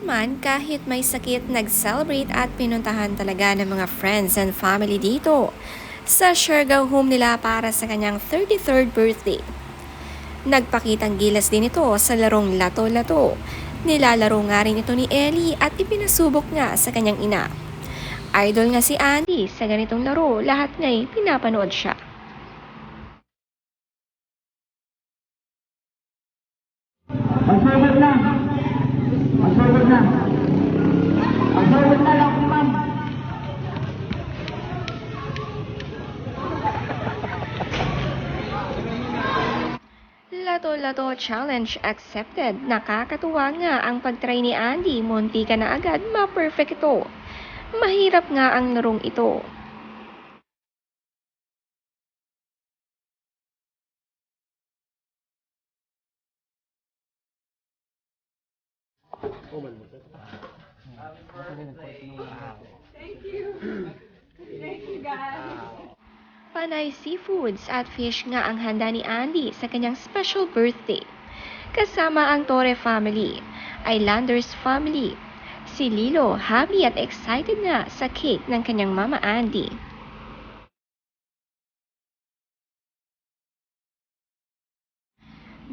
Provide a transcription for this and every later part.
man, kahit may sakit, nag-celebrate at pinuntahan talaga ng mga friends and family dito sa Siargao home nila para sa kanyang 33rd birthday. Nagpakitang gilas din ito sa larong lato-lato. Nilalaro nga rin ito ni Ellie at ipinasubok nga sa kanyang ina. Idol nga si Andy sa ganitong laro, lahat nga'y pinapanood siya. Mag-forward na. Mag-forward na. Mag-forward na lang, ma'am. Lato-lato challenge accepted. Nakakatuwa nga ang pag-try ni Andy. Munti ka na agad ma-perfect ito. Mahirap nga ang larong ito. Panay seafoods at fish nga ang handa ni Andy sa kanyang special birthday. Kasama ang Torre family, Islanders family. Si Lilo happy at excited nga sa cake ng kanyang mama Andy.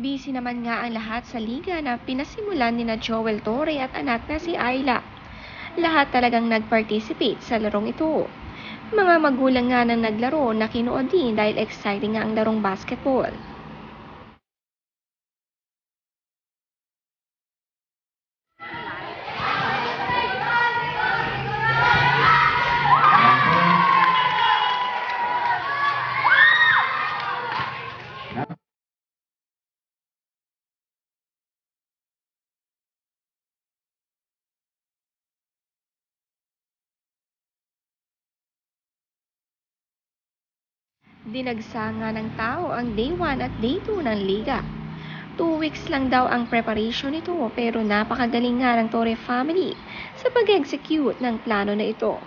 Busy naman nga ang lahat sa liga na pinasimulan ni na Joel Torre at anak na si Ayla. Lahat talagang nag-participate sa larong ito. Mga magulang nga nang naglaro na kinuod din dahil exciting nga ang larong basketball. Dinagsa nga ng tao ang Day 1 at Day 2 ng liga. 2 weeks lang daw ang preparation nito pero napakagaling nga ng Torre family sa pag-execute ng plano na ito.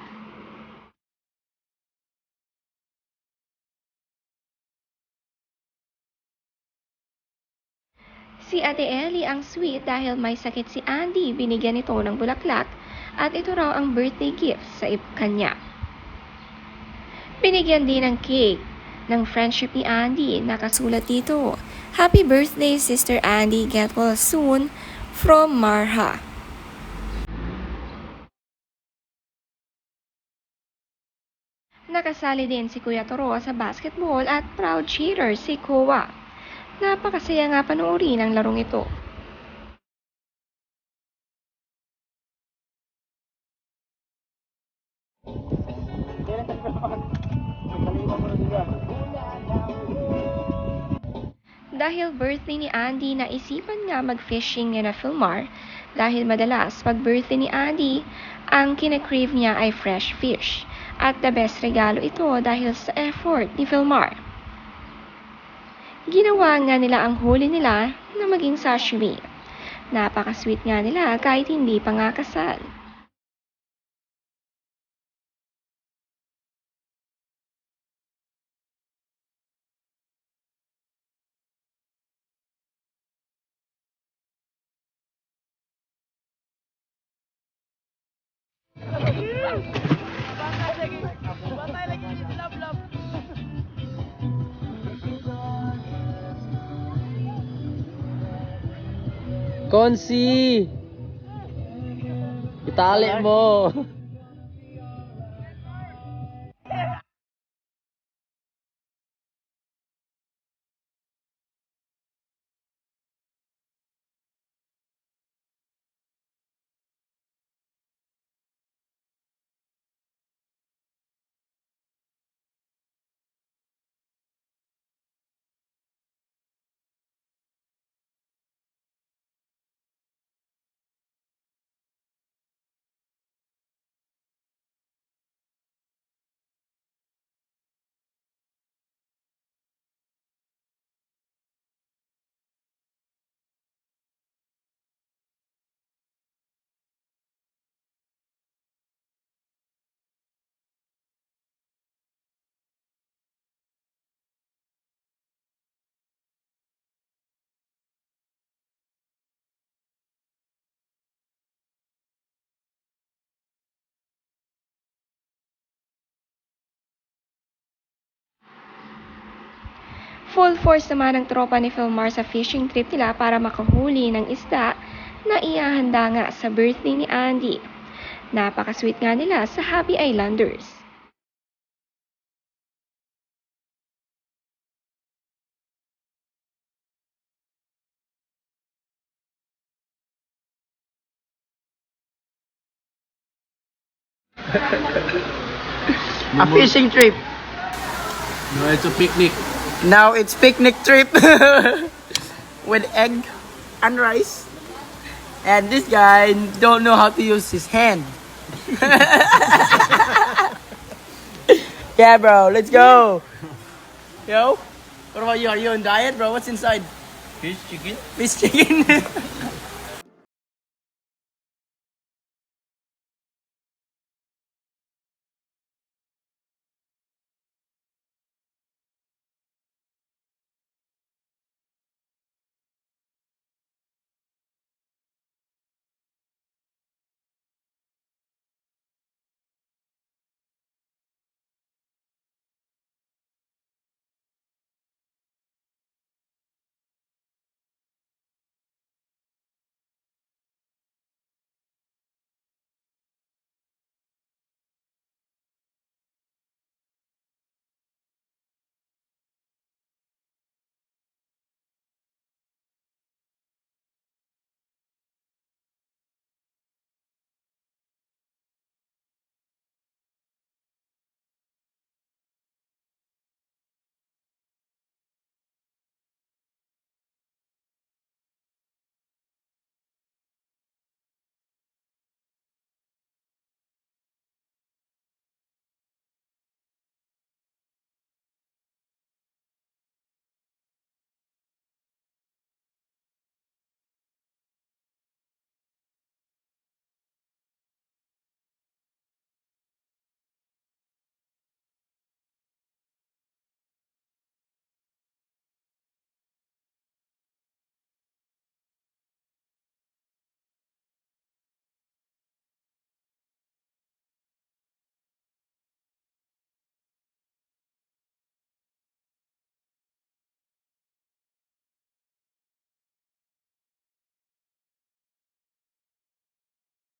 Si Ate Ellie ang sweet dahil may sakit si Andy, binigyan ito ng bulaklak at ito raw ang birthday gift sa kanya. Binigyan din ng cake ng friendship ni Andy. Nakasulat dito, "Happy birthday, Sister Andy. Get well soon. From Marha." Nakasali din si Kuya Toro sa basketball at proud cheater si Kowa. Napakasaya nga panoorin ang larong ito. Dahil birthday ni Andy, naisipan nga mag-fishing niya na Philmar dahil madalas pag birthday ni Andy, ang kinakrave niya ay fresh fish. At the best regalo ito dahil sa effort ni Philmar. Ginawa nga nila ang huli nila na maging sashimi. Napaka-sweet nga nila kahit hindi pa nga kasal. Konsi! Itali mo! Full force naman ang tropa ni Philmar sa fishing trip nila para makahuli ng isda na iahanda nga sa birthday ni Andy. Napaka-sweet nga nila sa Happy Islanders. A fishing trip. No, it's a picnic. Now it's picnic trip with egg and rice. And this guy don't know how to use his hand. Yeah, bro, let's go. Yo, what about you? Are you on diet, bro? What's inside? Fish, chicken. Fish chicken.